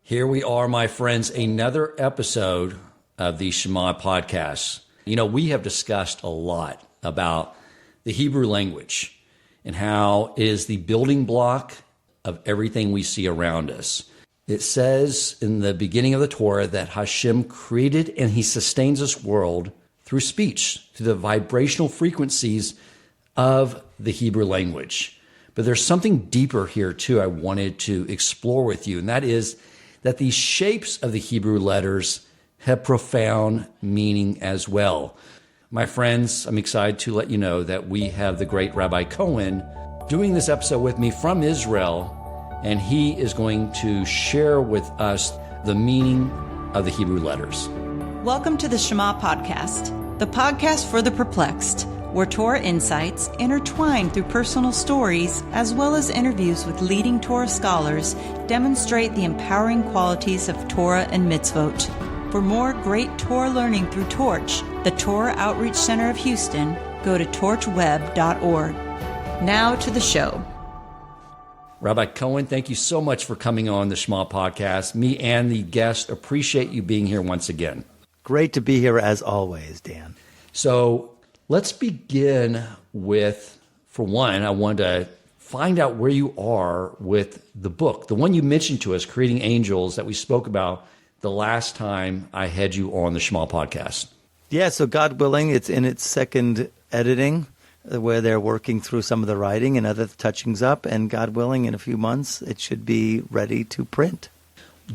Here we are, my friends, another episode of the Shema podcast. You know, we have discussed a lot about the Hebrew language and how it is the building block of everything we see around us. It says in the beginning of the Torah that Hashem created and he sustains this world through speech, through the vibrational frequencies of the Hebrew language. But there's something deeper here too I wanted to explore with you, and that is that the shapes of the Hebrew letters have profound meaning as well. My friends, I'm excited to let you know that we have the great Rabbi Cohen doing this episode with me from Israel, and he is going to share with us the meaning of the Hebrew letters. Welcome to the Shema podcast, the podcast for the perplexed, where Torah insights intertwined through personal stories as well as interviews with leading Torah scholars demonstrate the empowering qualities of Torah and mitzvot. For more great Torah learning through Torch, the Torah Outreach Center of Houston, go to torchweb.org. Now to the show. Rabbi Cohen, thank you so much for coming on the Shema podcast. Me and the guest appreciate you being here once again. Great to be here as always, Dan. So let's begin with, for one, I wanted to find out where you are with the book, the one you mentioned to us, Creating Angels, that we spoke about the last time I had you on the Shema podcast. Yeah, so God willing, it's in its second editing, where they're working through some of the writing and other touchings up, and God willing, in a few months, it should be ready to print.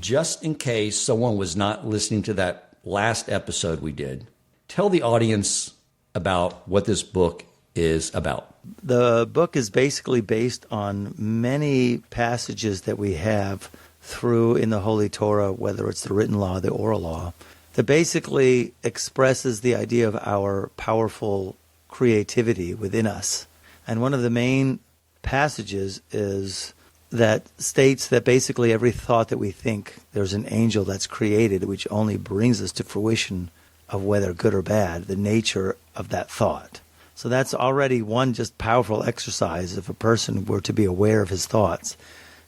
Just in case someone was not listening to that last episode we did, tell the audience about what this book is about. The book is basically based on many passages that we have through in the Holy Torah, whether it's the written law, the oral law, that basically expresses the idea of our powerful creativity within us. And one of the main passages is that states that basically every thought that we think, there's an angel that's created, which only brings us to fruition of whether good or bad, the nature of that thought. So that's already one just powerful exercise if a person were to be aware of his thoughts,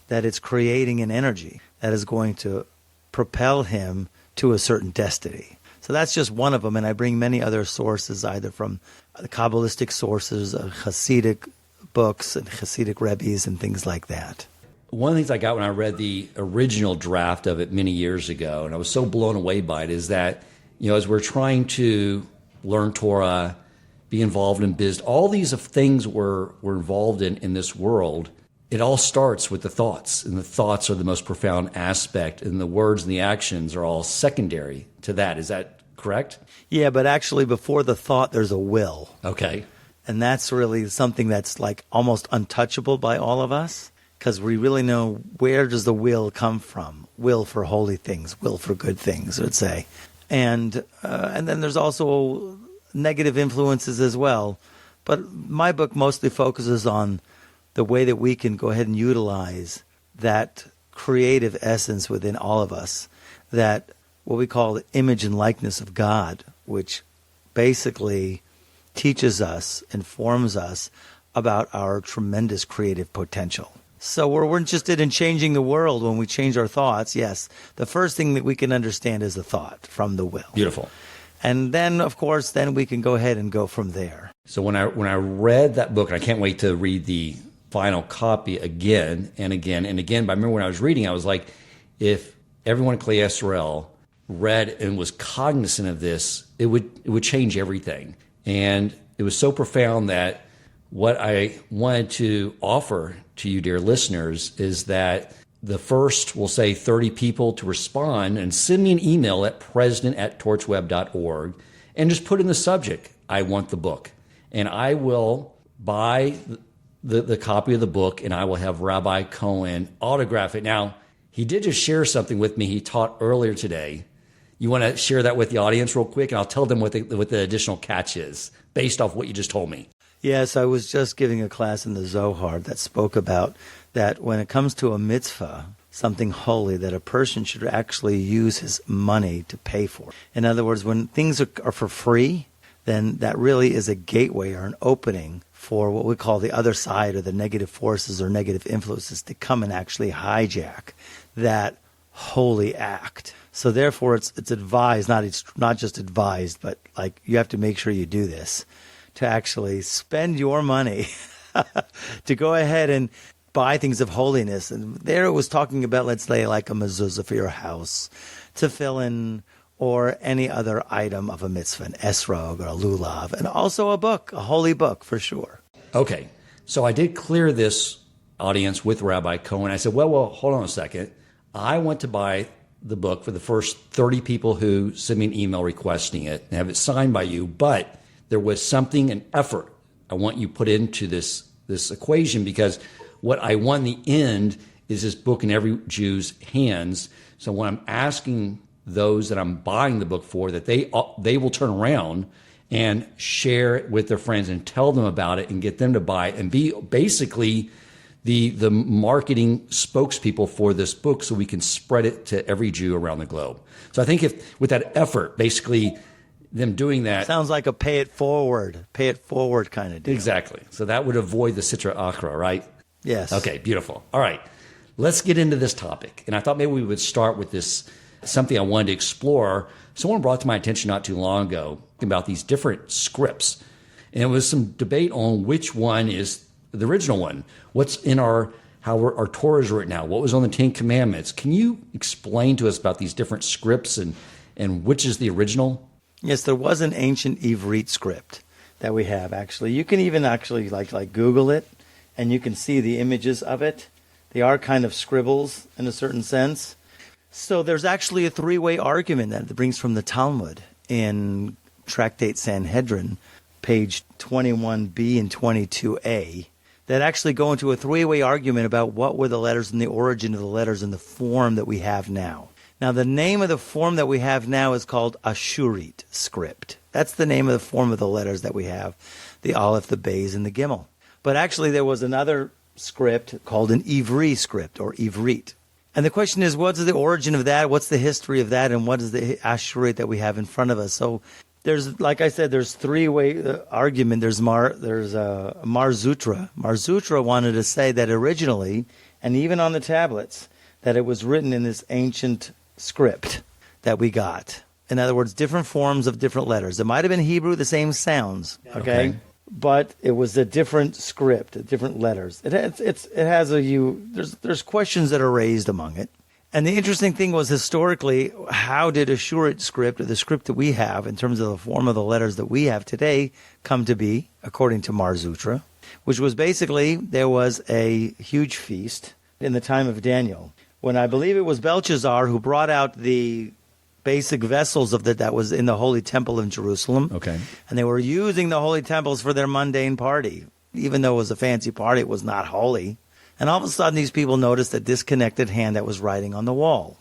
that it's creating an energy that is going to propel him to a certain destiny. So that's just one of them, and I bring many other sources, either from the Kabbalistic sources, Hasidic books, and Hasidic Rebbes, and things like that. One of the things I got when I read the original draft of it many years ago, and I was so blown away by it, is that, you know, as we're trying to learn Torah, be involved in business, all these things we're involved in this world, it all starts with the thoughts, and the thoughts are the most profound aspect, and the words and the actions are all secondary to that. Is that correct? Yeah, but actually before the thought, there's a will. Okay. And that's really something that's like almost untouchable by all of us, because we really know, where does the will come from? Will for holy things, will for good things, let's say. And then there's also negative influences as well. But my book mostly focuses on the way that we can go ahead and utilize that creative essence within all of us, that what we call the image and likeness of God, which basically teaches us, informs us about our tremendous creative potential. So we're interested in changing the world when we change our thoughts. Yes, the first thing that we can understand is the thought from the will. Beautiful. And then, of course, then we can go ahead and go from there. So when I read that book, and I can't wait to read the final copy again and again and again, but I remember when I was reading, I was like, if everyone in Klei Yisrael read and was cognizant of this, it would change everything. And it was so profound that what I wanted to offer to you, dear listeners, is that the first, we'll say 30 people to respond and send me an email at president@torchweb.org and just put in the subject, I want the book. And I will buy the copy of the book, and I will have Rabbi Cohen autograph it. Now, he did just share something with me he taught earlier today. You want to share that with the audience real quick, and I'll tell them what the additional catch is based off what you just told me. Yes, I was just giving a class in the Zohar that spoke about that when it comes to a mitzvah, something holy, that a person should actually use his money to pay for. In other words, when things are for free, then that really is a gateway or an opening for what we call the other side, or the negative forces or negative influences, to come and actually hijack that holy act. So therefore, it's advised, it's not just advised, but like you have to make sure you do this, to actually spend your money to go ahead and buy things of holiness. And there it was talking about, let's say, like a mezuzah for your house, tefillin, or any other item of a mitzvah, an esrog or a lulav, and also a book, a holy book for sure. Okay, so I did clear this audience with Rabbi Cohen. I said, well, hold on a second. I want to buy the book for the first 30 people who send me an email requesting it and have it signed by you, but there was something, an effort I want you put into this equation, because what I want in the end is this book in every Jew's hands. So when I'm asking those that I'm buying the book for, that they will turn around and share it with their friends and tell them about it and get them to buy it and be basically the marketing spokespeople for this book, so we can spread it to every Jew around the globe. So I think if with that effort, basically them doing that. Sounds like a pay it forward kind of deal. Exactly. So that would avoid the Sitra Achra, right? Yes. Okay, beautiful. All right. Let's get into this topic. And I thought maybe we would start with this, something I wanted to explore. Someone brought to my attention not too long ago about these different scripts. And it was some debate on which one is the original one. What's in how our Torah is written now? What was on the Ten Commandments? Can you explain to us about these different scripts and which is the original? Yes, there was an ancient Ivrit script that we have, actually. You can even actually like Google it, and you can see the images of it. They are kind of scribbles in a certain sense. So there's actually a three-way argument that brings from the Talmud in Tractate Sanhedrin, page 21b and 22a, that actually go into a three-way argument about what were the letters and the origin of the letters in the form that we have now. Now, the name of the form that we have now is called Ashurit script. That's the name of the form of the letters that we have, the Aleph, the Beis, and the Gimel. But actually, there was another script called an Ivri script, or Ivrit. And the question is, what's the origin of that? What's the history of that? And what is the Ashurit that we have in front of us? So there's, like I said, there's three-way argument. There's Mar Zutra. Mar Zutra wanted to say that originally, and even on the tablets, that it was written in this ancient script that we got. In other words, different forms of different letters. It might have been Hebrew, the same sounds, okay? But it was a different script, different letters. There's questions that are raised among it. And the interesting thing was, historically, how did Ashurit script, or the script that we have in terms of the form of the letters that we have today, come to be, according to Mar Zutra, which was basically, there was a huge feast in the time of Daniel, when I believe it was Belshazzar who brought out the basic vessels of that was in the Holy Temple in Jerusalem. Okay. And they were using the Holy Temples for their mundane party. Even though it was a fancy party, it was not holy. And all of a sudden, these people noticed a disconnected hand that was writing on the wall.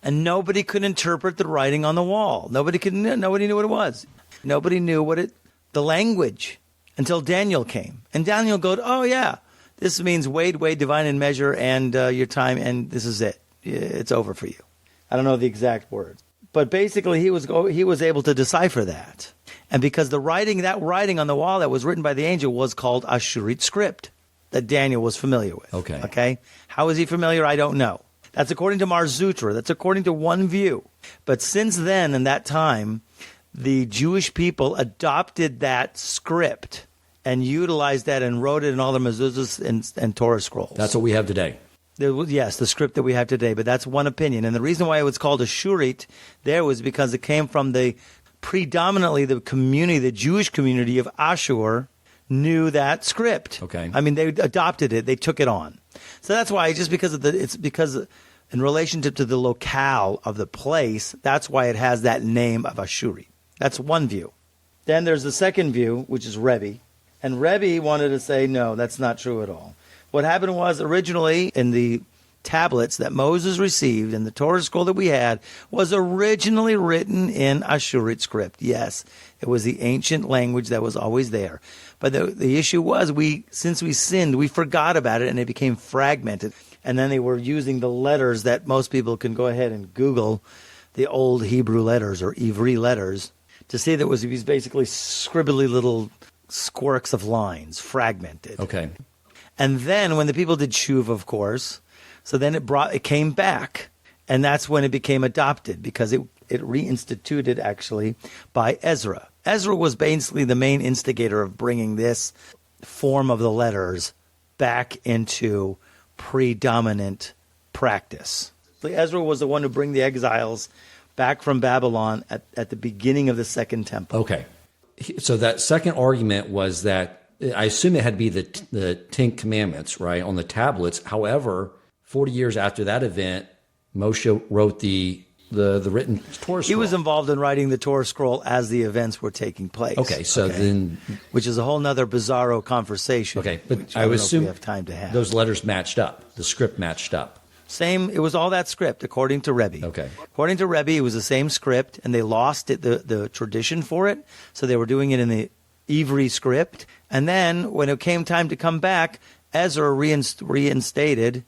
And nobody could interpret the writing on the wall. Nobody knew what it was. Nobody knew the language, until Daniel came. And Daniel goes, oh yeah, this means weigh, divine in measure, and your time, and this is it. It's over for you. I don't know the exact words. But basically, he was able to decipher that. And because that writing on the wall that was written by the angel was called Ashurit script, that Daniel was familiar with. Okay? How is he familiar? I don't know. That's according to Mar Zutra. That's according to one view. But since then, in that time, the Jewish people adopted that script and utilized that and wrote it in all the mezuzahs and Torah scrolls. That's what we have today. Yes, the script that we have today, but that's one opinion. And the reason why it was called Ashurit there was because it came from predominantly the community, the Jewish community of Ashur knew that script. Okay. I mean, they adopted it, they took it on. So that's why, just because it's because in relationship to the locale of the place, that's why it has that name of Ashuri. That's one view. Then there's the second view, which is Rebbe. And Rebbe wanted to say, no, that's not true at all. What happened was, originally in the tablets that Moses received and the Torah scroll that we had was originally written in Ashurit script. Yes, it was the ancient language that was always there. But the issue was, since we sinned, we forgot about it and it became fragmented. And then they were using the letters that most people can go ahead and Google, the old Hebrew letters or Ivri letters, to see that it was these basically scribbly little squirks of lines, fragmented. Okay. And then when the people did tshuva, of course, so then it came back, And that's when it became adopted, because it reinstituted actually by Ezra. Ezra was basically the main instigator of bringing this form of the letters back into predominant practice. So Ezra was the one who bring the exiles back from Babylon at the beginning of the Second Temple. Okay. So that second argument was that, I assume it had to be the Ten Commandments, right, on the tablets. However, 40 years after that event, Moshe wrote the written Torah scroll. He was involved in writing the Torah scroll as the events were taking place. Okay, so then... Which is a whole nother bizarro conversation. Okay, but I would assume we have time to have. Those letters matched up. The script matched up. Same, it was all that script, according to Rebbe. Okay. According to Rebbe, it was the same script, and they lost it, the tradition for it, so they were doing it in the Ivri script. And then, when it came time to come back, Ezra reinstated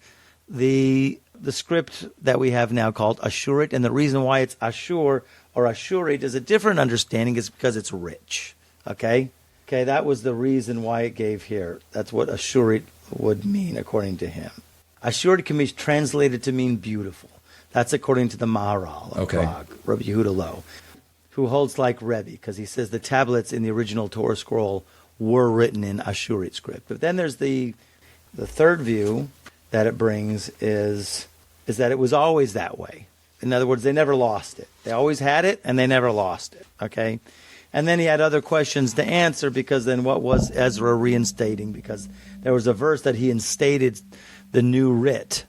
the script that we have now called Ashurit, and the reason why it's Ashur or Ashurit is a different understanding is because it's rich. Okay, that was the reason why it gave here. That's what Ashurit would mean, according to him. Ashurit can be translated to mean beautiful. That's according to the Maharal of Prague, Rabbi Yehuda Loew, who holds like Rebbe, because he says the tablets in the original Torah scroll were written in Ashurit script. But then there's the third view that it brings is that it was always that way. In other words, they never lost it. They always had it, and they never lost it. Okay? And then he had other questions to answer, because then what was Ezra reinstating? Because there was a verse that he instated the new writ.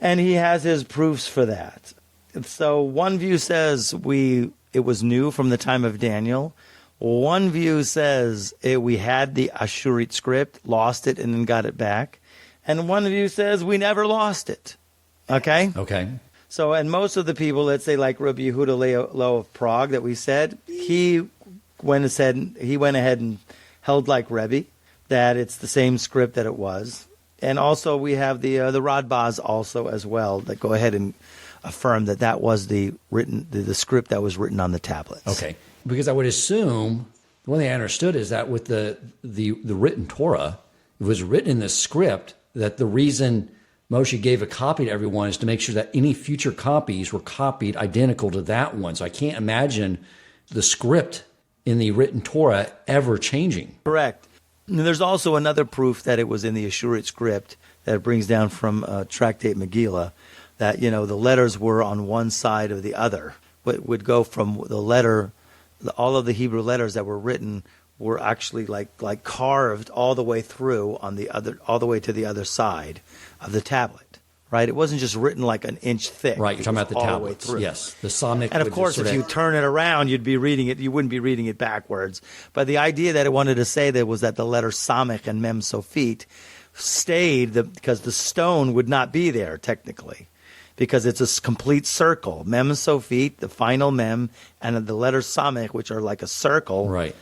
And he has his proofs for that. So one view says it was new from the time of Daniel. One view says we had the Ashurit script, lost it, and then got it back. And one view says we never lost it. Okay? Okay. So, and most of the people, let's say like Rabbi Yehuda Loew of Prague that we said, he went ahead and held like Rebbe, that it's the same script that it was. And also we have the Radbaz also as well that go ahead and affirm that was the script that was written on the tablets. Okay. Because I would assume, the one thing I understood is that with the written Torah, it was written in the script, that the reason Moshe gave a copy to everyone is to make sure that any future copies were copied identical to that one. So I can't imagine the script in the written Torah ever changing. Correct. And there's also another proof that it was in the Ashurit script that it brings down from Tractate Megillah, that, the letters were on one side or the other. It would go from the letter, all of the Hebrew letters that were written were actually like carved all the way through all the way to the other side of the tablet. Right? It wasn't just written like an inch thick. Right, you're talking about the tablets. Yes, the Samech. And of course, if you turn it around, you'd be reading it. You wouldn't be reading it backwards. But the idea that it wanted to say that was that the letter Samech and Mem Sofit stayed because the stone would not be there technically, because it's a complete circle. Mem Sofit, the final Mem, and the letter Samech, which are like a circle. Right.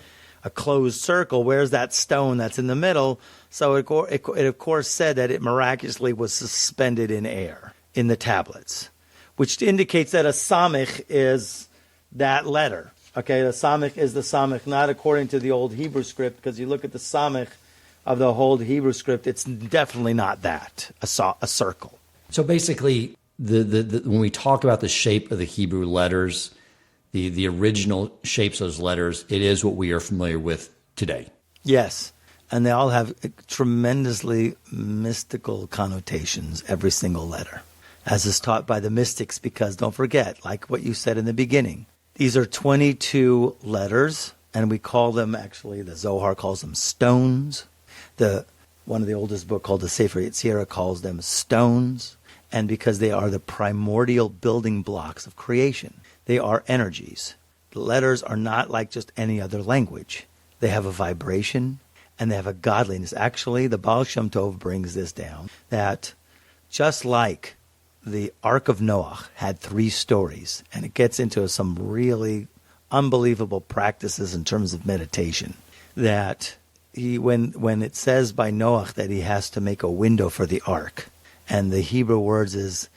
A closed circle. Where's that stone that's in the middle? So it of course said that it miraculously was suspended in air in the tablets, which indicates that a samech is that letter. Okay, the samech is the samech, not according to the old Hebrew script, because you look at the samech of the old Hebrew script, it's definitely not that, a circle. So basically, when we talk about the shape of the Hebrew letters, the original shapes of those letters, it is what we are familiar with today. Yes. And they all have tremendously mystical connotations, every single letter, as is taught by the mystics, because don't forget, like what you said in the beginning, these are 22 letters, and we call them, actually, the Zohar calls them stones. One of the oldest book called the Sefer Yetzirah calls them stones, and because they are the primordial building blocks of creation. They are energies. The letters are not like just any other language. They have a vibration, and they have a godliness. Actually, the Baal Shem Tov brings this down, that just like the Ark of Noah had 3 stories, and it gets into some really unbelievable practices in terms of meditation, that when it says by Noah that he has to make a window for the Ark, and the Hebrew words is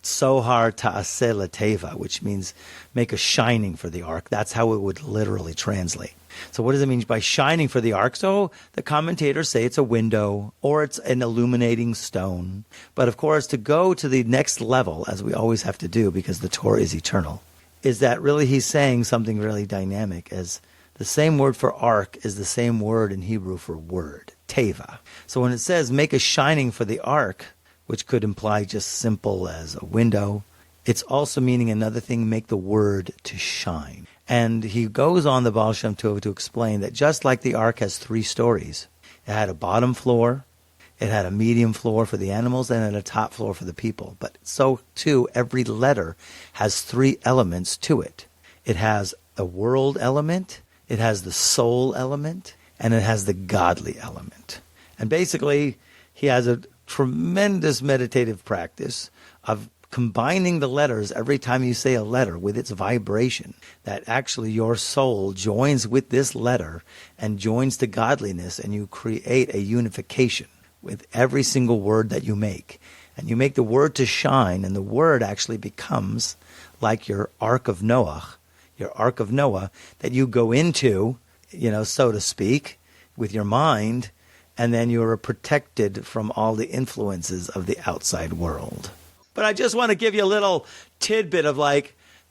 Sohar ta'aseh lateva, which means make a shining for the ark. That's how it would literally translate. So what does it mean by shining for the ark? So the commentators say it's a window or it's an illuminating stone. But of course, to go to the next level, as we always have to do because the Torah is eternal, is that really he's saying something really dynamic, as the same word for ark is the same word in Hebrew for word, teva. So when it says make a shining for the ark, which could imply just simple as a window, it's also meaning another thing, make the word to shine. And he goes on, the Baal Shem Tov, to explain that just like the ark has 3 stories, it had a bottom floor, it had a medium floor for the animals, and a top floor for the people. But so too, every letter has 3 elements to it. It has a world element, it has the soul element, and it has the godly element. And basically, he has a tremendous meditative practice of combining the letters every time you say a letter with its vibration, that actually your soul joins with this letter and joins to godliness, and you create a unification with every single word that you make. And you make the word to shine, and the word actually becomes like your Ark of Noah, that you go into, so to speak, with your mind, and then you are protected from all the influences of the outside world. But I just want to give you a little tidbit of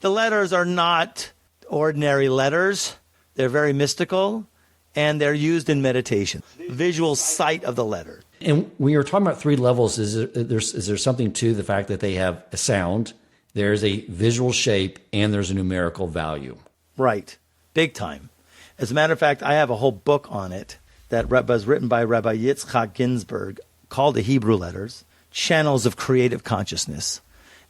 the letters are not ordinary letters. They're very mystical, and they're used in meditation. Visual sight of the letter. And when you're talking about 3 levels, is there something to the fact that they have a sound, there's a visual shape, and there's a numerical value? Right. Big time. As a matter of fact, I have a whole book on it that was written by Rabbi Yitzchak Ginsburg called The Hebrew Letters, Channels of Creative Consciousness.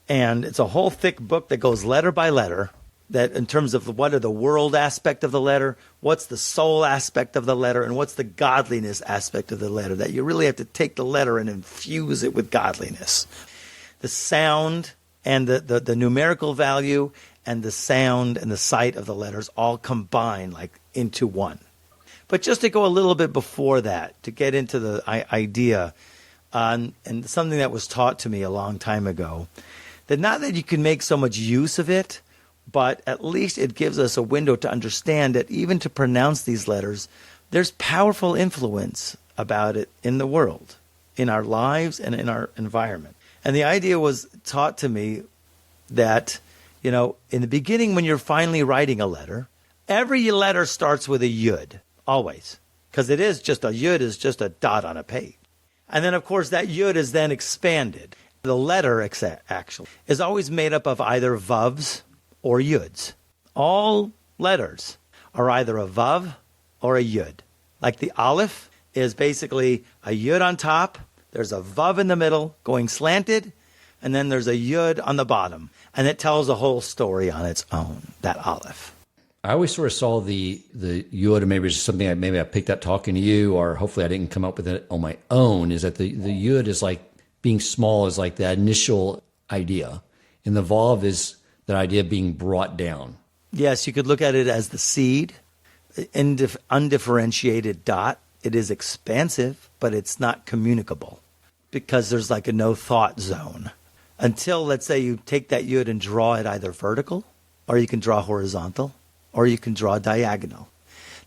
And it's a whole thick book that goes letter by letter, that in terms of what are the world aspect of the letter, what's the soul aspect of the letter, and what's the godliness aspect of the letter, that you really have to take the letter and infuse it with godliness. The sound and the numerical value and the sound and the sight of the letters all combine into one. But just to go a little bit before that, to get into the idea, and something that was taught to me a long time ago, that not that you can make so much use of it, but at least it gives us a window to understand that even to pronounce these letters, there's powerful influence about it in the world, in our lives and in our environment. And the idea was taught to me that, in the beginning when you're finally writing a letter, every letter starts with a yud. Always. Because it is just a yud is just a dot on a page. And then, of course, that yud is then expanded. The letter, actually, is always made up of either vavs or yuds. All letters are either a vav or a yud. Like the aleph is basically a yud on top, there's a vav in the middle going slanted, and then there's a yud on the bottom. And it tells a whole story on its own, that aleph. I always sort of saw the yud, maybe it's something I picked up talking to you, or hopefully I didn't come up with it on my own, is that the yud is like being small is like that initial idea. And the vav is that idea of being brought down. Yes, you could look at it as the seed, undifferentiated dot. It is expansive, but it's not communicable because there's like a no thought zone. Until, let's say, you take that yud and draw it either vertical, or you can draw horizontal, or you can draw diagonal.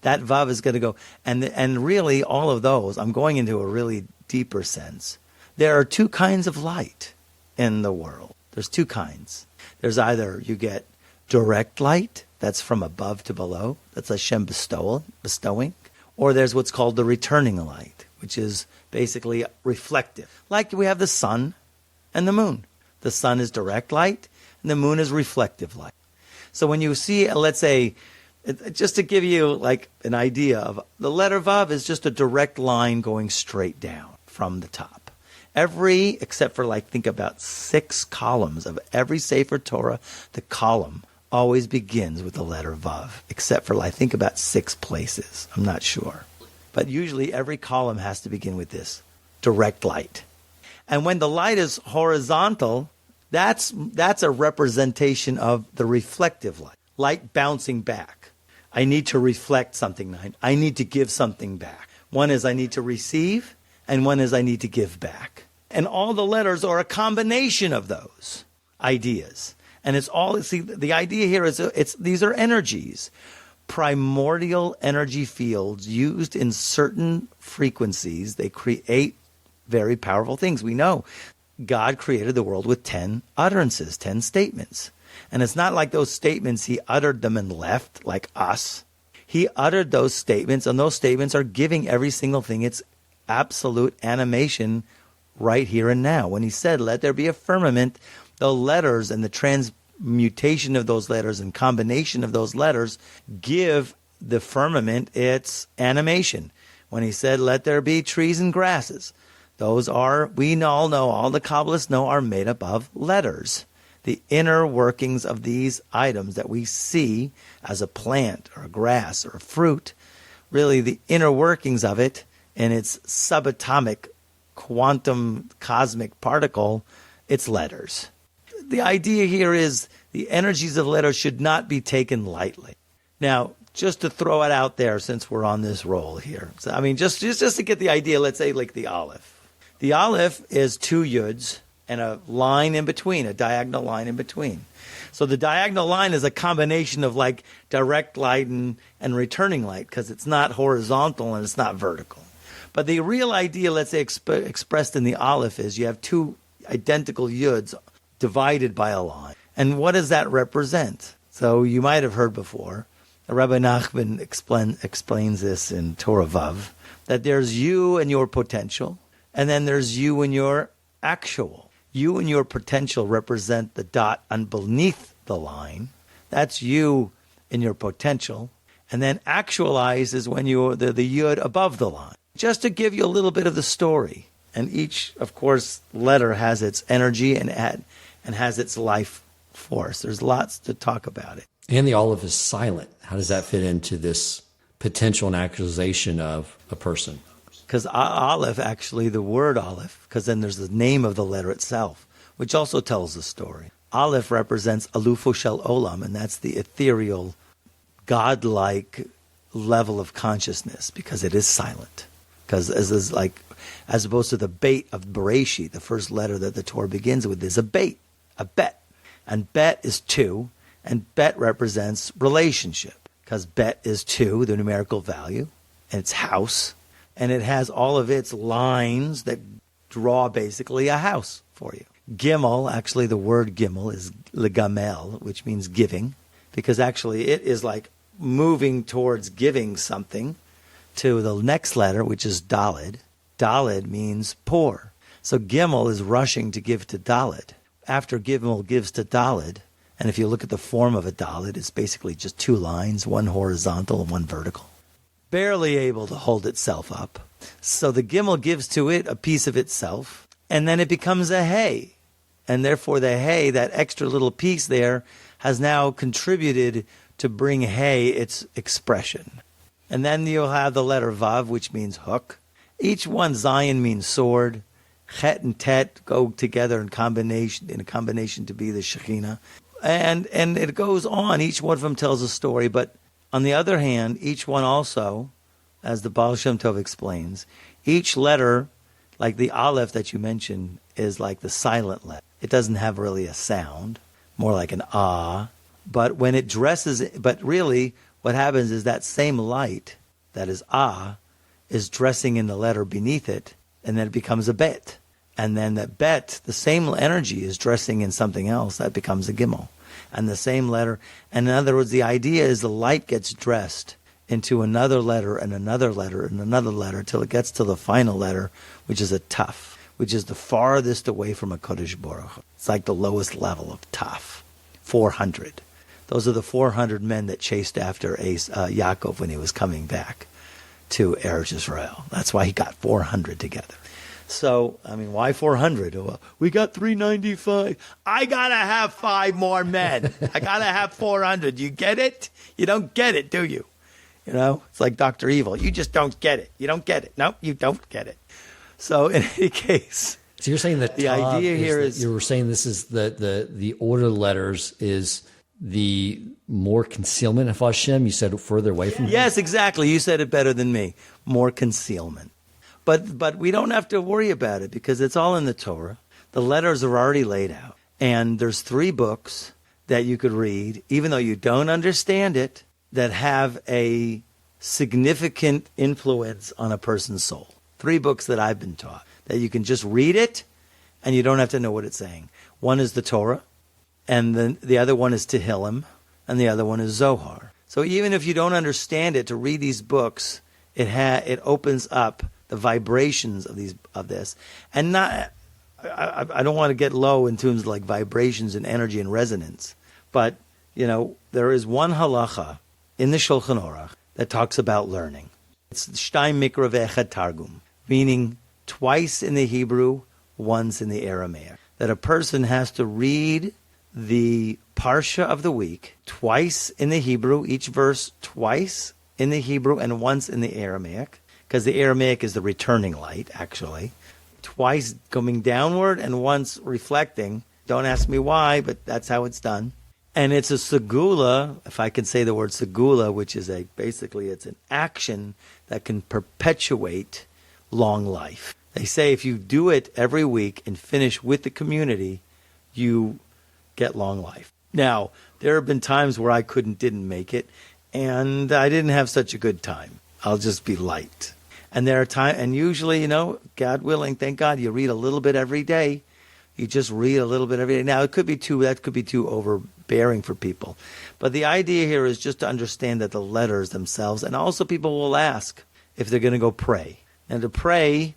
That vav is going to go, and really all of those, I'm going into a really deeper sense. There are 2 kinds of light in the world. There's 2 kinds. There's either you get direct light, that's from above to below, that's Hashem bestowing, or there's what's called the returning light, which is basically reflective. Like we have the sun and the moon. The sun is direct light, and the moon is reflective light. So when you see, let's say, just to give you like an idea of the letter Vav is just a direct line going straight down from the top. Except for think about 6 columns of every Sefer Torah, the column always begins with the letter Vav, except for think about 6 places. I'm not sure. But usually every column has to begin with this, direct light. And when the light is horizontal, that's a representation of the reflective light bouncing back. I need to reflect something. I need to give something back. One is I need to receive, and one is I need to give back. And all the letters are a combination of those. ideas. And it's all, see, the idea here is these are energies, primordial energy fields used in certain frequencies. They create very powerful things. We know God created the world with 10 utterances, 10 statements. And it's not like those statements, he uttered them and left like us. He uttered those statements, and those statements are giving every single thing its absolute animation right here and now. When he said, let there be a firmament, the letters and the transmutation of those letters and combination of those letters give the firmament its animation. When he said, let there be trees and grasses, those are, we all know, all the Kabbalists know, are made up of letters. The inner workings of these items that we see as a plant or a grass or a fruit, really the inner workings of it in its subatomic quantum cosmic particle, it's letters. The idea here is the energies of letters should not be taken lightly. Now, just to throw it out there since we're on this roll here. So, I mean, just to get the idea, let's say like the Aleph. The Aleph is 2 yuds and a line in between, a diagonal line in between. So the diagonal line is a combination of like direct light and returning light, because it's not horizontal and it's not vertical. But the real idea, let's say, expressed in the Aleph is you have 2 identical yuds divided by a line. And what does that represent? So you might have heard before, Rabbi Nachman explains this in Torah Vav, that there's you and your potential, and then there's you and your actual. You and your potential represent the dot underneath the line. That's you and your potential. And then actualize is when you're the yud above the line. Just to give you a little bit of the story. And each, of course, letter has its energy and has its life force. There's lots to talk about it. And the Aleph is silent. How does that fit into this potential and actualization of a person? Because Aleph, actually, the word Aleph, because then there's the name of the letter itself, which also tells the story. Aleph represents Alufo Shel Olam, and that's the ethereal, godlike level of consciousness, because it is silent. Because as opposed to the bait of Bereishis, the first letter that the Torah begins with, is a bait, a bet. And bet is 2, and bet represents relationship, because bet is 2, the numerical value, and it's house. And it has all of its lines that draw basically a house for you. Gimel, actually the word Gimel is legamel, which means giving, because actually it is like moving towards giving something to the next letter, which is Daled. Daled means pour. So Gimel is rushing to give to Daled. After Gimel gives to Daled, and if you look at the form of a Daled, it's basically just 2 lines, one horizontal and one vertical. Barely able to hold itself up. So the Gimel gives to it a piece of itself, and then it becomes a Hey. And therefore the Hey, that extra little piece there, has now contributed to bring Hey its expression. And then you'll have the letter Vav, which means hook. Each one, Zion means sword. Chet and Tet go together in a combination to be the Shekhinah. And it goes on. Each one of them tells a story, but on the other hand, each one also, as the Baal Shem Tov explains, each letter, like the Aleph that you mentioned, is like the silent letter. It doesn't have really a sound, more like an ah. But when it dresses, but really what happens is that same light, that is ah, is dressing in the letter beneath it, and then it becomes a bet. And then that bet, the same energy is dressing in something else, that becomes a Gimel. And the same letter. And in other words, the idea is the light gets dressed into another letter and another letter and another letter till it gets to the final letter, which is a Taf, which is the farthest away from a Kodesh Baruch Hu. It's like the lowest level of Taf, 400. Those are the 400 men that chased after Yaakov when he was coming back to Eretz Israel. That's why he got 400 together. So, I mean, why 400? Well, we got 395. I got to have 5 more men. I got to have 400. You get it? You don't get it, do you? You know, it's like Dr. Evil. You just don't get it. You don't get it. No, you don't get it. So, in any case. So you're saying that the idea here is. You were saying this is the order of letters is the more concealment of Hashem. You said further away from Him? Yes, exactly. You said it better than me. More concealment. But we don't have to worry about it because it's all in the Torah. The letters are already laid out. And there's 3 books that you could read, even though you don't understand it, that have a significant influence on a person's soul. 3 books that I've been taught, that you can just read it and you don't have to know what it's saying. One is the Torah, and then the other one is Tehillim, and the other one is Zohar. So even if you don't understand it, to read these books, it opens up the vibrations of this. And not, I don't want to get low in terms of like vibrations and energy and resonance, but there is one halacha in the Shulchan Aruch that talks about learning. It's Shtayim Mikra Ve'echad Targum, meaning twice in the Hebrew, once in the Aramaic. That a person has to read the Parsha of the week twice in the Hebrew, each verse twice in the Hebrew and once in the Aramaic, because the Aramaic is the returning light, actually. Twice coming downward and once reflecting. Don't ask me why, but that's how it's done. And it's a segula, if I can say the word segula, which is basically it's an action that can perpetuate long life. They say if you do it every week and finish with the community, you get long life. Now, there have been times where I didn't make it, and I didn't have such a good time. I'll just be light. And there are times, and usually, God willing, thank God, you read a little bit every day. You just read a little bit every day. Now, that could be too overbearing for people. But the idea here is just to understand that the letters themselves, and also people will ask if they're going to go pray. And to pray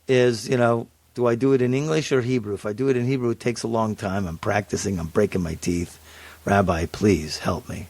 is, do I do it in English or Hebrew? If I do it in Hebrew, it takes a long time. I'm practicing. I'm breaking my teeth. Rabbi, please help me.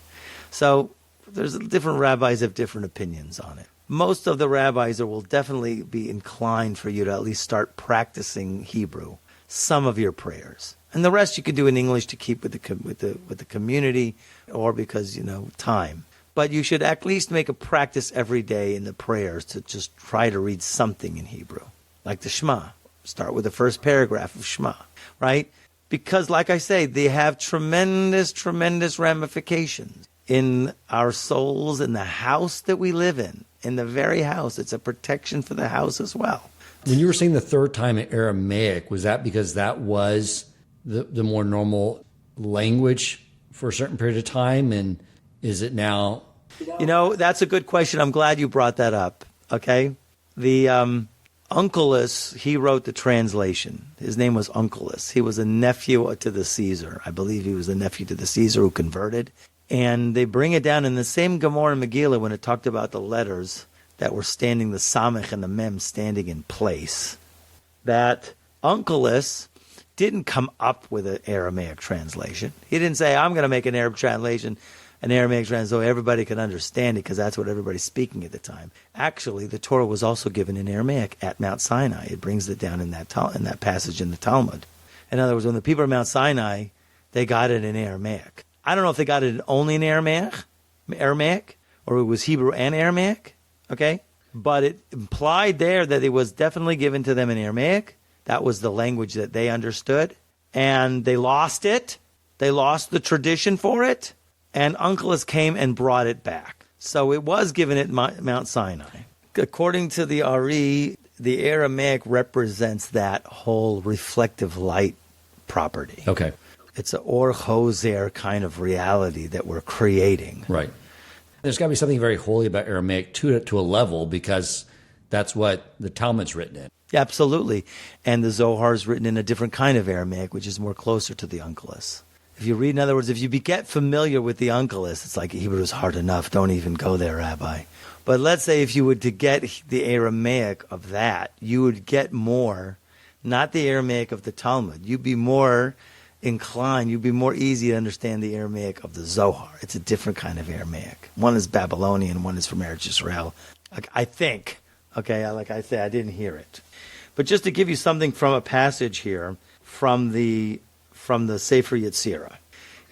So there's different rabbis have different opinions on it. Most of the rabbis will definitely be inclined for you to at least start practicing Hebrew, some of your prayers, and the rest you can do in English to keep with the community, or because time. But you should at least make a practice every day in the prayers to just try to read something in Hebrew, like the Shema. Start with the first paragraph of Shema, right? Because, like I say, they have tremendous, tremendous ramifications in our souls, in the house that we live in the very house. It's a protection for the house as well. When you were saying the third time in Aramaic, was that because that was the more normal language for a certain period of time? And is it now? That's a good question. I'm glad you brought that up. Okay. The Onkelos, he wrote the translation. His name was Onkelos. He was a nephew to the Caesar. I believe he was a nephew to the Caesar who converted. And they bring it down in the same Gemara and Megillah when it talked about the letters that were standing, the Samech and the Mem standing in place, that Onkelos didn't come up with an Aramaic translation. He didn't say, I'm going to make an Aramaic translation so everybody can understand it, because that's what everybody's speaking at the time. Actually, the Torah was also given in Aramaic at Mount Sinai. It brings it down in that passage in the Talmud. In other words, when the people of Mount Sinai, they got it in Aramaic. I don't know if they got it only in Aramaic, or it was Hebrew and Aramaic. Okay? But it implied there that it was definitely given to them in Aramaic. That was the language that they understood. And they lost it. They lost the tradition for it. And Onkelos came and brought it back. So it was given at Mount Sinai. According to the Ari, the Aramaic represents that whole reflective light property. Okay. It's an Or Choser kind of reality that we're creating. Right. There's got to be something very holy about Aramaic to a level, because that's what the Talmud's written in. Absolutely. And the Zohar is written in a different kind of Aramaic, which is more closer to the Onkelos. If you read, in other words, if you get familiar with the Onkelos, it's like Hebrew is hard enough. Don't even go there, Rabbi. But let's say if you were to get the Aramaic of that, you would get more, not the Aramaic of the Talmud. You'd be more inclined, you'd be more easy to understand the Aramaic of the Zohar. It's a different kind of Aramaic. One is Babylonian, one is from Eretz Yisrael. I think, okay, like I say, I didn't hear it. But just to give you something from a passage here from the Sefer Yetzirah.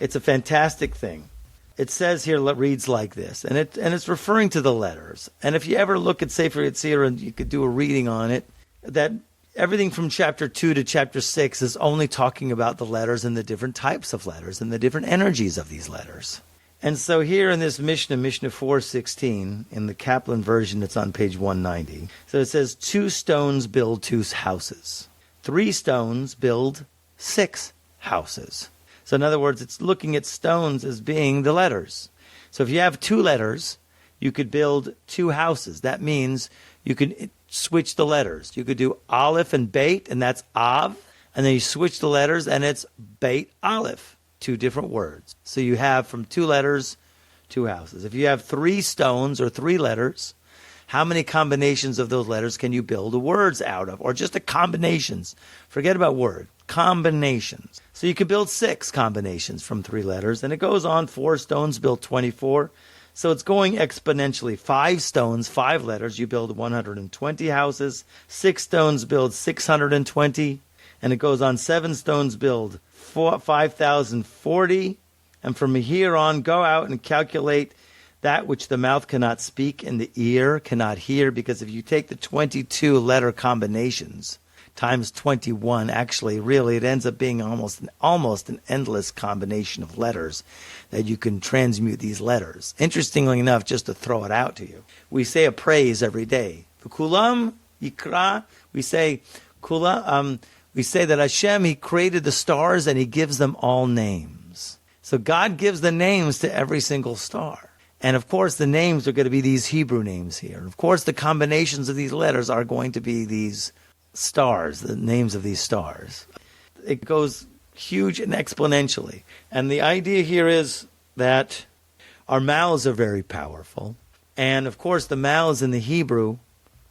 It's a fantastic thing. It says here, it reads like this, and it's referring to the letters. And if you ever look at Sefer Yetzirah, and you could do a reading on it, that everything from chapter 2 to chapter 6 is only talking about the letters and the different types of letters and the different energies of these letters. And so here in this Mishnah 4:16, in the Kaplan version, it's on page 190. So it says, 2 stones build 2 houses. 3 stones build 6 houses. So in other words, it's looking at stones as being the letters. So if you have 2 letters, you could build 2 houses. That means you could switch the letters. You could do Aleph and Beit, and that's Av. And then you switch the letters, and it's Beit Aleph. 2 different words. So you have from 2 letters, 2 houses. If you have 3 stones or 3 letters, how many combinations of those letters can you build words out of? Or just the combinations. Forget about word. Combinations. So you could build 6 combinations from 3 letters. And it goes on. 4 stones build 24. So it's going exponentially. 5 stones, 5 letters, you build 120 houses. 6 stones build 620. And it goes on. 7 stones build 5,040. And from here on, go out and calculate that which the mouth cannot speak and the ear cannot hear. Because if you take the 22 letter combinations times 21, actually, really, it ends up being almost an endless combination of letters that you can transmute these letters. Interestingly enough, just to throw it out to you, we say a praise every day. Kulam yikra. We say kula. We say that Hashem, He created the stars and He gives them all names. So God gives the names to every single star. And of course, the names are going to be these Hebrew names here. Of course, the combinations of these letters are going to be these stars, the names of these stars. It goes huge and exponentially. And the idea here is that our mouths are very powerful. And of course, the mouths in the Hebrew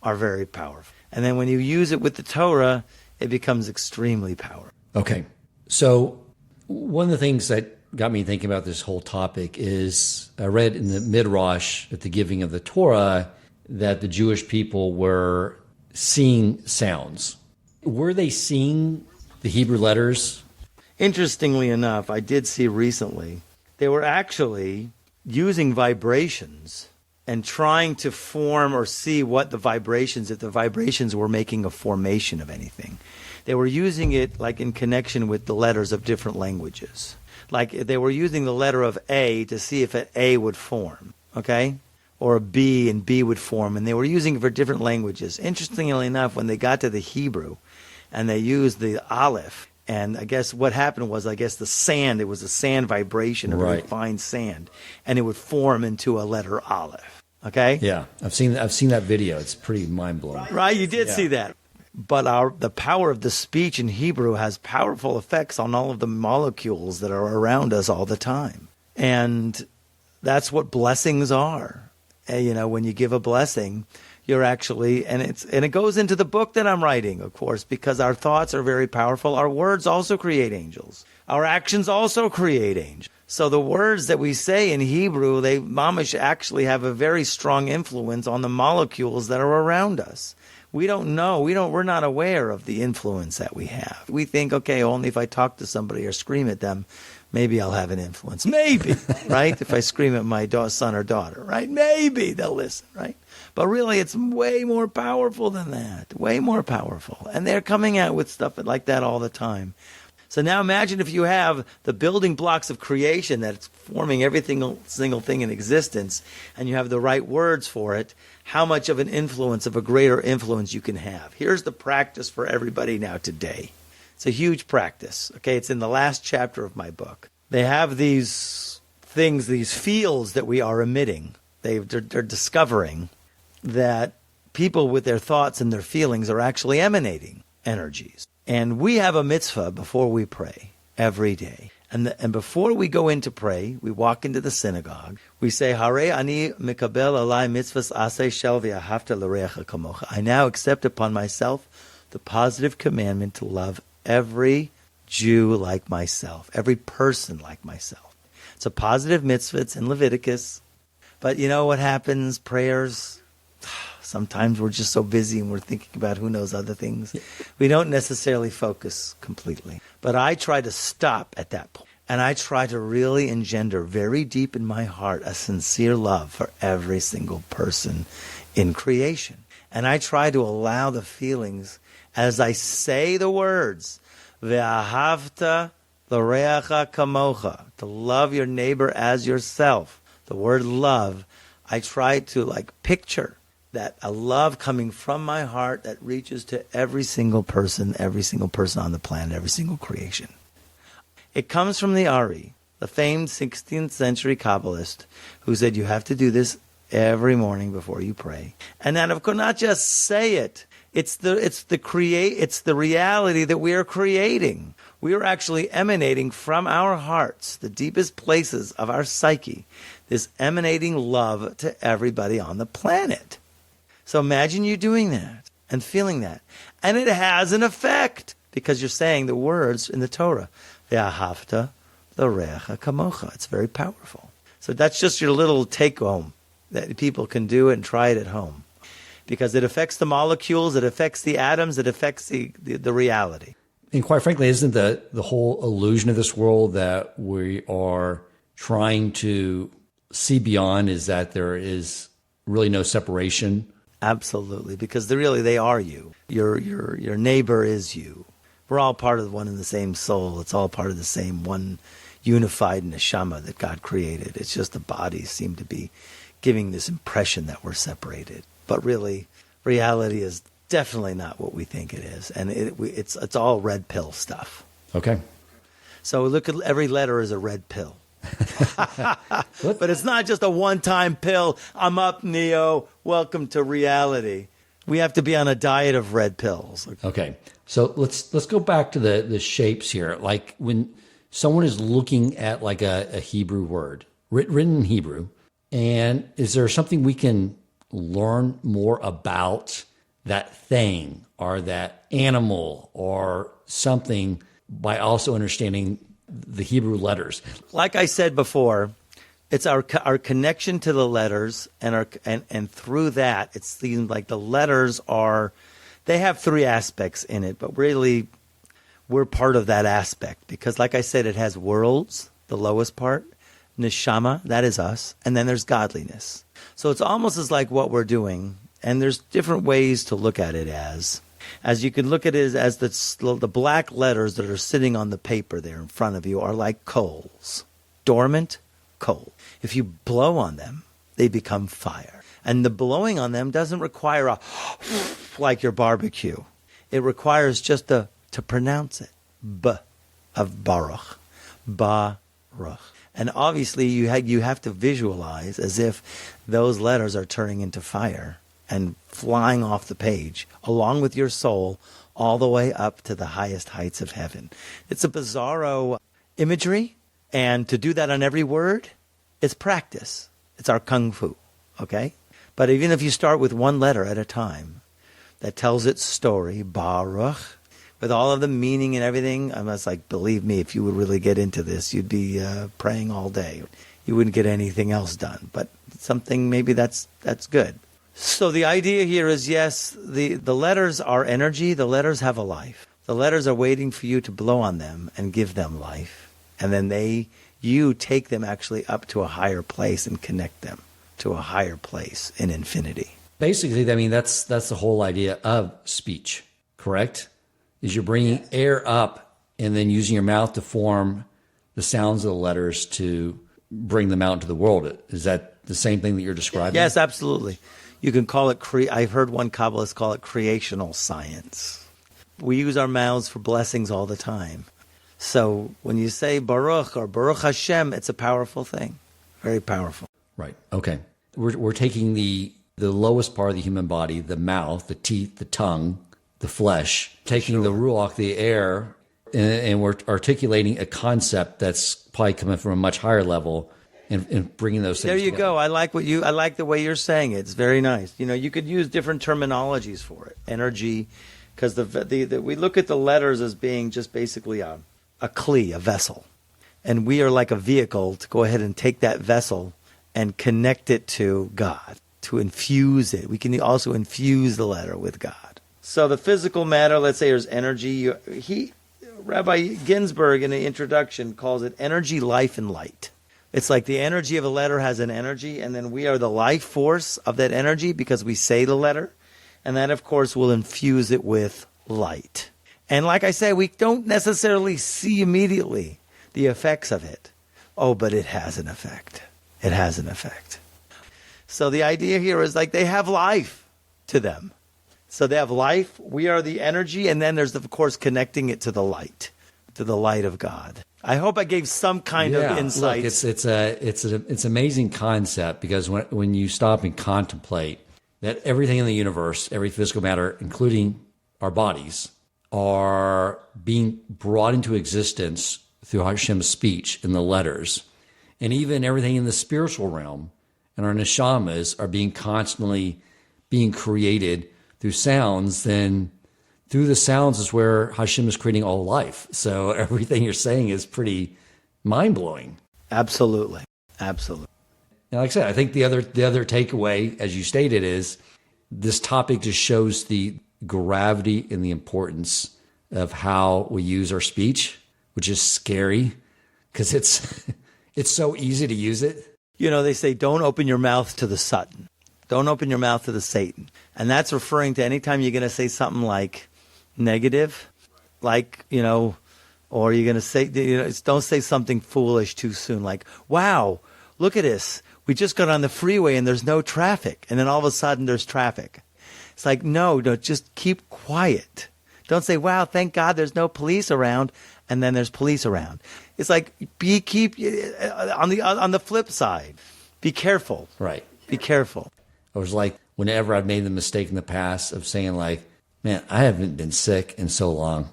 are very powerful. And then when you use it with the Torah, it becomes extremely powerful. Okay. So one of the things that got me thinking about this whole topic is I read in the Midrash at the giving of the Torah that the Jewish people were seeing sounds. Were they seeing the Hebrew letters? Interestingly enough, I did see recently, they were actually using vibrations and trying to form or see what the vibrations, if the vibrations were making a formation of anything. They were using it like in connection with the letters of different languages. Like they were using the letter of A to see if an A would form, okay? Or a B and B would form, and they were using it for different languages. Interestingly enough, when they got to the Hebrew and they used the Aleph, and I guess what happened was, the sand, it was a sand vibration, a very fine sand, and it would form into a letter Aleph, okay? Yeah, I've seen that video. It's pretty mind-blowing. Right, you did see that. But the power of the speech in Hebrew has powerful effects on all of the molecules that are around us all the time. And that's what blessings are. And, when you give a blessing, you're actually, and it goes into the book that I'm writing, of course, because our thoughts are very powerful. Our words also create angels. Our actions also create angels. So the words that we say in Hebrew, they mamish actually have a very strong influence on the molecules that are around us. We don't know. We're not aware of the influence that we have. We think, okay, only if I talk to somebody or scream at them, maybe I'll have an influence. Maybe, right? If I scream at my son or daughter, right? Maybe they'll listen, right? But really, it's way more powerful than that. Way more powerful. And they're coming out with stuff like that all the time. So now imagine if you have the building blocks of creation that's forming every single thing in existence, and you have the right words for it, how much of an influence, of a greater influence you can have. Here's the practice for everybody now today. It's a huge practice. Okay, it's in the last chapter of my book. They have these things, these fields that we are emitting. They're discovering that people with their thoughts and their feelings are actually emanating energies. And we have a mitzvah before we pray every day. And before we go in to pray, we walk into the synagogue. We say, Hare ani mikabel alai mitzvahs aseh shel v'ahavta l'reacha kamocha. I now accept upon myself the positive commandment to love every Jew like myself, every person like myself. It's a positive mitzvah. It's in Leviticus. But you know what happens? Prayers, sometimes we're just so busy and we're thinking about who knows other things. We don't necessarily focus completely. But I try to stop at that point. And I try to really engender very deep in my heart a sincere love for every single person in creation. And I try to allow the feelings as I say the words, Ve'ahavta l'reacha kamocha, to love your neighbor as yourself. The word love, I try to picture that a love coming from my heart that reaches to every single person on the planet, every single creation. It comes from the Ari, the famed 16th century Kabbalist, who said you have to do this every morning before you pray. And then, of course, not just say it. It's the reality that we are creating. We are actually emanating from our hearts, the deepest places of our psyche, this emanating love to everybody on the planet. So imagine you doing that and feeling that. And it has an effect because you're saying the words in the Torah. Ve'ahavta l'reacha kamocha. It's very powerful. So that's just your little take-home that people can do and try it at home. Because it affects the molecules, it affects the atoms, it affects the reality. And quite frankly, isn't the whole illusion of this world that we are trying to see beyond is that there is really no separation? Absolutely, because they are you. Your neighbor is you. We're all part of one and the same soul. It's all part of the same one unified neshama that God created. It's just the bodies seem to be giving this impression that we're separated. But really, reality is definitely not what we think it is. And it's all red pill stuff. Okay. So look at every letter as a red pill. But it's not just a one-time pill. I'm up, Neo. Welcome to reality. We have to be on a diet of red pills. Okay. So let's go back to the shapes here. Like when someone is looking at like a Hebrew word, written in Hebrew, and is there something we can learn more about that thing or that animal or something by also understanding the Hebrew letters? Like I said before, it's our connection to the letters, and through that, it seems like the letters they have three aspects in it, but really we're part of that aspect because, like I said, it has worlds, the lowest part, neshama, that is us, and then there's godliness. So it's almost as like what we're doing, and there's different ways to look at it as you can look at it as the black letters that are sitting on the paper there in front of you are like coals, dormant coal. If you blow on them, they become fire. And the blowing on them doesn't require a like your barbecue. It requires just to pronounce it. B of Baruch. Baruch. And obviously you have to visualize as if those letters are turning into fire and flying off the page along with your soul all the way up to the highest heights of heaven. It's a bizarro imagery, and to do that on every word, it's practice. It's our kung fu, okay? But even if you start with one letter at a time that tells its story, Baruch, with all of the meaning and everything, I was like, believe me, if you would really get into this, you'd be praying all day. You wouldn't get anything else done. But something, maybe that's good. So the idea here is, yes, the letters are energy. The letters have a life. The letters are waiting for you to blow on them and give them life. And then you take them actually up to a higher place and connect them to a higher place in infinity. Basically, I mean, that's the whole idea of speech, correct? Is you're bringing air up and then using your mouth to form the sounds of the letters to bring them out into the world. Is that the same thing that you're describing? Yes, absolutely. You can call it, I've heard one Kabbalist call it creational science. We use our mouths for blessings all the time. So when you say Baruch or Baruch Hashem, it's a powerful thing. Very powerful. Right. Okay. We're taking the lowest part of the human body, the mouth, the teeth, the tongue, the flesh, taking the ruach, the air, and we're articulating a concept that's probably coming from a much higher level and bringing those things There you together. go. I like the way you're saying it. It's very nice. You know, you could use different terminologies for it. Energy, because we look at the letters as being just basically a kli, a vessel. And we are like a vehicle to go ahead and take that vessel and connect it to God, to infuse it. We can also infuse the letter with God. So the physical matter, let's say there's energy. Rabbi Ginsburg in the introduction calls it energy, life, and light. It's like the energy of a letter has an energy, and then we are the life force of that energy because we say the letter. And that, of course, will infuse it with light. And like I said, we don't necessarily see immediately the effects of it. Oh, but it has an effect. It has an effect. So the idea here is like they have life to them. So they have life, we are the energy, and then there's, of course, connecting it to the light of God. I hope I gave some kind of insight. Look, it's an amazing concept, because when you stop and contemplate that everything in the universe, every physical matter, including our bodies, are being brought into existence through Hashem's speech in the letters, and even everything in the spiritual realm and our neshamas are being constantly being created through sounds, then through the sounds is where Hashem is creating all life. So everything you're saying is pretty mind-blowing. Absolutely. Absolutely. Now, like I said, I think the other takeaway, as you stated, is this topic just shows the gravity and the importance of how we use our speech, which is scary because it's so easy to use it. You know, they say, don't open your mouth to the Satan. Don't open your mouth to the Satan. And that's referring to anytime you're going to say something like negative, like, you know, or you're going to say, you know, don't say something foolish too soon, like, wow, look at this. We just got on the freeway and there's no traffic. And then all of a sudden there's traffic. It's like, no, just keep quiet. Don't say, wow, thank God there's no police around, and then there's police around. It's like, keep on the flip side, be careful. Right. Be careful. I was like, whenever I've made the mistake in the past of saying like, man, I haven't been sick in so long.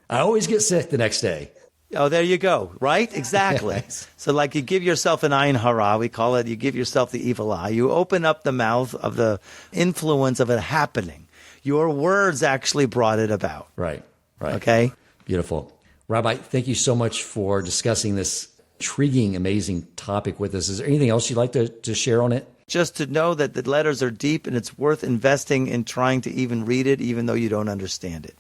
I always get sick the next day. Oh, there you go. Right? Exactly. So like you give yourself an ayin hara, we call it, you give yourself the evil eye. You open up the mouth of the influence of it happening. Your words actually brought it about. Right. Okay? Beautiful. Rabbi, thank you so much for discussing this intriguing, amazing topic with us. Is there anything else you'd like to share on it? Just to know that the letters are deep and it's worth investing in trying to even read it, even though you don't understand it.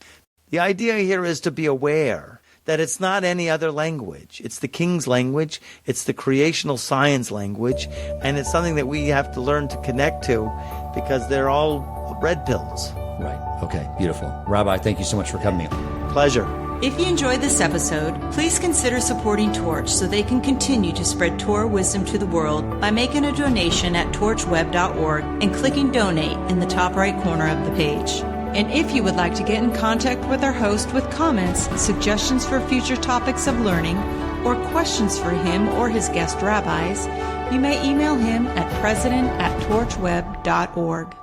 The idea here is to be aware that it's not any other language. It's the king's language. It's the creational science language. And it's something that we have to learn to connect to because they're all red pills. Right. Okay. Beautiful. Rabbi, thank you so much for coming in. Pleasure. If you enjoyed this episode, please consider supporting Torch so they can continue to spread Torah wisdom to the world by making a donation at torchweb.org and clicking donate in the top right corner of the page. And if you would like to get in contact with our host with comments, suggestions for future topics of learning, or questions for him or his guest rabbis, you may email him at president@torchweb.org.